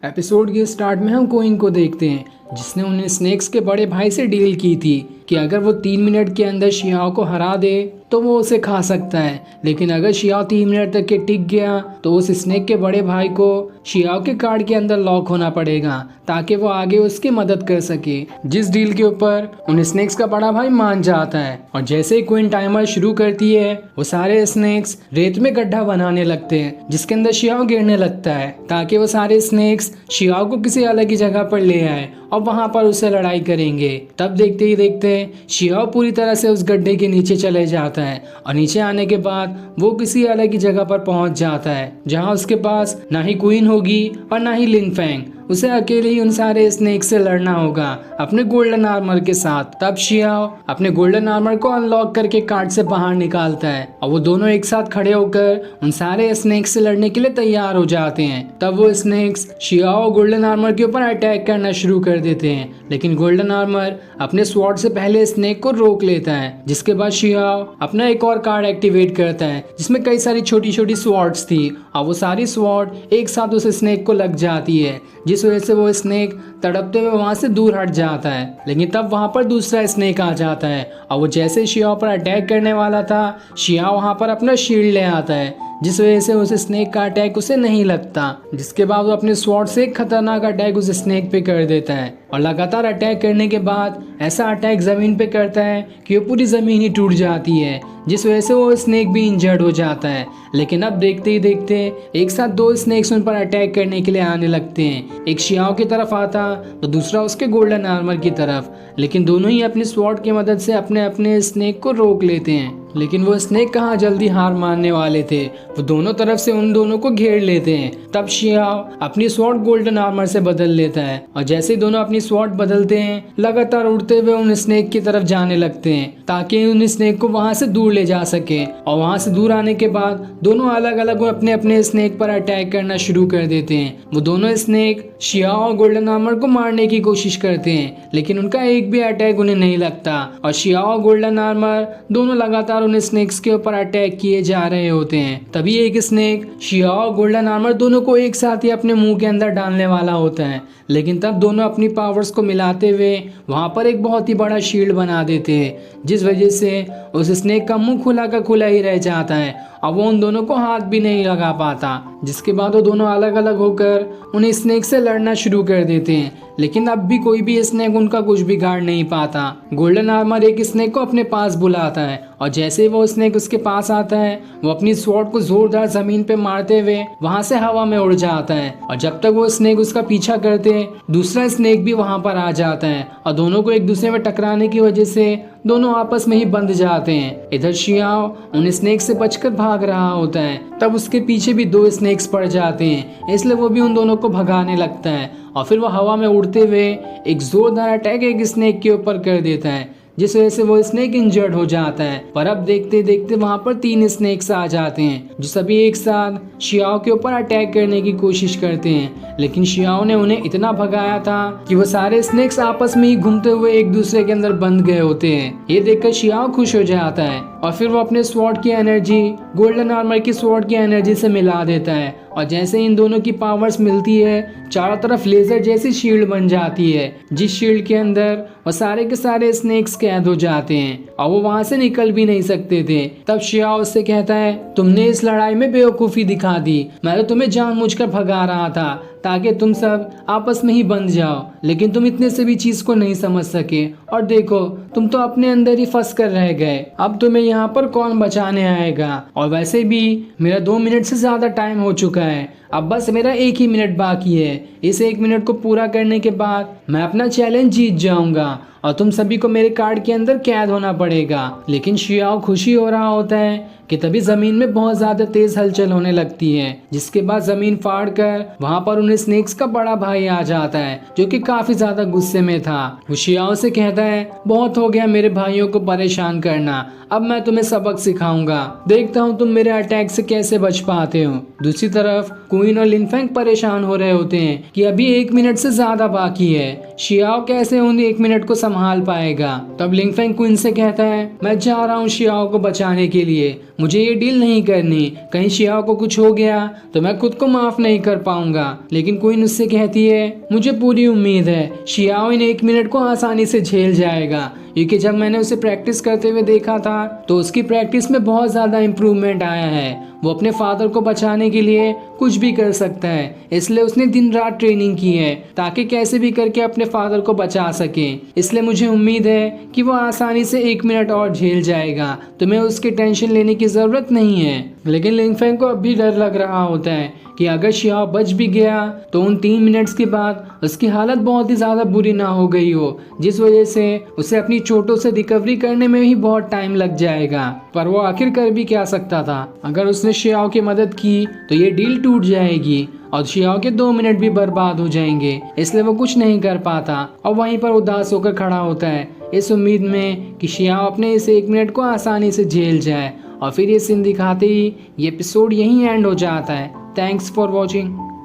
Episode के start में हम कोइन को देखते हैं जिसने उन्हें स्नेक्स के बड़े भाई से डील की थी कि अगर वो 3 मिनट के अंदर शियाओ को हरा दे तो वो उसे खा सकता है। लेकिन अगर शियाओ 3 मिनट तक के टिक गया तो उस स्नेक के बड़े भाई को शियाओ के कार्ड के अंदर लॉक होना पड़ेगा ताकि वो आगे उसकी मदद कर सके। जिस डील के ऊपर उन स्नेक्स का बड़ा भाई मान जाता है और जैसे ही क्वीन टाइमर शुरू करती है वो सारे स्नेक्स रेत में गड्ढा बनाने लगते हैं जिसके अंदर शियाओ गिरने लगता है ताकि वो सारे स्नेक्स शियाओ को किसी अलग ही जगह पर ले आए और वहां पर उससे लड़ाई करेंगे। तब देखते ही देखते शियाओ पूरी तरह से उस गड्ढे के नीचे चले जाता है और नीचे आने के बाद वो किसी अलग ही जगह पर पहुंच जाता है जहां उसके पास ना ही क्वीन होगी और ना ही लिन फेंग। उसे अकेले ही उन सारे स्नेक से लड़ना होगा अपने गोल्डन आर्मर के साथ। तब शियाओ अपने गोल्डन आर्मर को अनलॉक करके कार्ड से बाहर निकालता है और वो दोनों एक साथ खड़े होकर उन सारे स्नेक्स से लड़ने के लिए तैयार हो जाते हैं। तब वो स्नेक्स शियाओ गोल्डन आर्मर के ऊपर अटैक करना शुरू कर देते हैं लेकिन गोल्डन आर्मर अपने स्वॉर्ड से पहले स्नेक को रोक लेता है। जिसके बाद शियाओ अपना एक और कार्ड एक्टिवेट करता है जिसमें कई सारी छोटी छोटी स्वॉर्ड्स थी और वो सारी स्वॉर्ड एक साथ उस स्नेक को लग जाती है जिस वजह से वो स्नेक तड़पते हुए वहां से दूर हट जाता है। लेकिन तब वहां पर दूसरा स्नेक आ जाता है और वो जैसे शियाओ पर अटैक करने वाला था शियाओ वहां पर अपना शील्ड ले आता है जिस वजह से उस स्नेक का अटैक उसे नहीं लगता। जिसके बाद वो अपने स्वॉर्ड से एक खतरनाक अटैक उस स्नेक पे कर देता है और लगातार अटैक करने के बाद ऐसा अटैक जमीन पे करता है कि वो पूरी जमीन ही टूट जाती है जिस वजह से वो स्नेक भी इंजर्ड हो जाता है। लेकिन अब देखते ही देखते एक साथ 2 स्नेक्स उन पर अटैक करने के लिए आने लगते हैं। एक शियाओ की तरफ आता तो दूसरा उसके गोल्डन आर्मर की तरफ। लेकिन दोनों ही अपनी स्वॉर्ड की मदद से अपने अपने स्नेक को रोक लेते हैं। लेकिन वो स्नेक कहाँ जल्दी हार मानने वाले थे, वो दोनों तरफ से उन दोनों को घेर लेते हैं। तब शियाओ अपनी स्वॉर्ड गोल्डन आर्मर से बदल लेता है और जैसे ही दोनों अपनी स्वॉर्ड बदलते हैं लगातार उड़ते हुए उन स्नेक की तरफ जाने लगते हैं ताकि उन स्नेक को वहां से दूर ले जा सके। और वहां से दूर आने के बाद दोनों अलग अलग अपने अपने स्नेक पर अटैक करना शुरू कर देते हैं। वो दोनों स्नेक शियाओ और गोल्डन आर्मर को मारने की कोशिश करते हैं लेकिन उनका एक भी अटैक उन्हें नहीं लगता और शियाओ और गोल्डन आर्मर दोनों लगातार उन स्नेक्स के ऊपर अटैक किए जा रहे होते हैं। तभी एक स्नेक शियाओ और गोल्डन आर्मर दोनों को एक साथ ही अपने मुंह के अंदर डालने वाला होता है। लेकिन तब दोनों अपनी पावर्स को मिलाते हुए वहां पर एक बहुत ही बड़ा शील्ड बना देते हैं जिस वजह से उस स्नेक का मुंह खुला का खुला ही रह जाता है और वो उन दोनों को हाथ भी नहीं लगा पाता। जिसके बाद वो दोनों अलग अलग होकर उन स्नेक से लड़ना शुरू कर देते हैं लेकिन अब भी कोई भी स्नेक उनका कुछ बिगाड़ नहीं पाता। गोल्डन आर्मर एक स्नेक को अपने पास बुलाता है और जैसे ही वो स्नेक उसके पास आता है वो अपनी स्वॉर्ड को जोरदार जमीन पे मारते हुए वहां से हवा में उड़ जाता है। और जब तक वो स्नेक उसका पीछा करते दूसरा स्नेक भी वहां पर आ जाता है और दोनों को एक दूसरे में टकराने की वजह से दोनों आपस में ही बंध जाते हैं। इधर शियाओ उन स्नेक से बचकर भाग रहा होता है तब उसके पीछे भी 2 स्नेक्स पड़ जाते हैं इसलिए वो भी उन दोनों को भगाने लगता है और फिर वो हवा में उड़ते हुए एक जोरदार अटैक एक स्नेक के ऊपर कर देता है जिस वजह से वो स्नेक इंजर्ड हो जाता है। पर अब देखते देखते वहां पर 3 स्नेक्स आ जाते हैं जो सभी एक साथ शियाओ के ऊपर अटैक करने की कोशिश करते हैं। लेकिन शियाओ ने उन्हें इतना भगाया था कि वो सारे स्नेक्स आपस में ही घूमते हुए एक दूसरे के अंदर बंध गए होते हैं। ये देखकर शियाओ खुश हो जाता है और फिर वो अपने स्वॉर्ड की एनर्जी गोल्डन आर्मर की स्वॉर्ड की एनर्जी से मिला देता है और जैसे इन दोनों की पावर्स मिलती है चारों तरफ लेजर जैसी शील्ड बन जाती है जिस शील्ड के अंदर वो सारे के सारे स्नेक्स कैद हो जाते हैं और वो वहां से निकल भी नहीं सकते थे। तब शियाओ उससे कहता है तुमने इस लड़ाई में बेवकूफी दिखा दी, मैं तो तुम्हें जानबूझकर भगा रहा था ताकि तुम सब आपस में ही बंध जाओ लेकिन तुम इतने से भी चीज को नहीं समझ सके और देखो तुम तो अपने अंदर ही फंस कर रह गए। अब तुम्हें यहाँ पर कौन बचाने आएगा? और वैसे भी मेरा 2 मिनट से ज्यादा टाइम हो चुका है, अब बस मेरा 1 ही मिनट बाकी है। इस 1 मिनट को पूरा करने के बाद मैं अपना चैलेंज जीत जाऊंगा और तुम सभी को मेरे कार्ड के अंदर कैद होना पड़ेगा। लेकिन शियाओ खुशी हो रहा होता है कि तभी जमीन में बहुत ज्यादा तेज हलचल होने लगती है जिसके बाद जमीन फाड़ कर वहां पर उन्हें स्नेक्स का बड़ा भाई आ जाता है जो कि काफी ज्यादा गुस्से में था। वो शियाओ से कहता है बहुत हो गया मेरे भाइयों को परेशान करना, अब मैं तुम्हें सबक सिखाऊंगा, देखता हूँ तुम मेरे अटैक से कैसे बच पाते हो। दूसरी तरफ क्वीन और लिनफेंग परेशान हो रहे होते हैं कि अभी 1 मिनट से ज्यादा बाकी है, शियाओ कैसे उन 1 मिनट को संभाल पाएगा। तब लिनफेंग क्वीन से कहता है, मैं जा रहा हूँ शियाओ को बचाने के लिए, मुझे ये डील नहीं करनी, कहीं शियाओ को कुछ हो गया तो मैं खुद को माफ नहीं कर पाऊंगा। लेकिन क्वीन उससे कहती है, मुझे पूरी उम्मीद है शियाओ इन 1 मिनट को आसानी से झेल जाएगा, क्योंकि जब मैंने उसे प्रैक्टिस करते हुए देखा था तो उसकी प्रैक्टिस में बहुत ज़्यादा इम्प्रूवमेंट आया है। वो अपने फादर को बचाने के लिए कुछ भी कर सकता है, इसलिए उसने दिन रात ट्रेनिंग की है ताकि कैसे भी करके अपने फादर को बचा सके। इसलिए मुझे उम्मीद है कि वो आसानी से 1 मिनट और झेल जाएगा, तुम्हें उसकी टेंशन लेने की ज़रूरत नहीं है। लेकिन लिनफेंग को अब भी डर लग रहा होता है कि अगर शियाओ बच भी गया तो उन 3 मिनट्स के बाद उसकी हालत बहुत ही ज़्यादा बुरी ना हो गई हो, जिस वजह से उसे अपनी चोटों से रिकवरी करने में ही बहुत टाइम लग जाएगा। पर वो आखिर कर भी क्या सकता था, अगर उसने शियाओ की मदद की तो ये डील टूट जाएगी और शियाओ के 2 मिनट भी बर्बाद हो जाएंगे, इसलिए वो कुछ नहीं कर पाता और वहीं पर उदास होकर खड़ा होता है इस उम्मीद में कि शियाओ अपने इस 1 मिनट को आसानी से झेल जाए। और फिर ये सीन दिखाते ही ये एपिसोड यहीं एंड हो जाता है। Thanks for watching.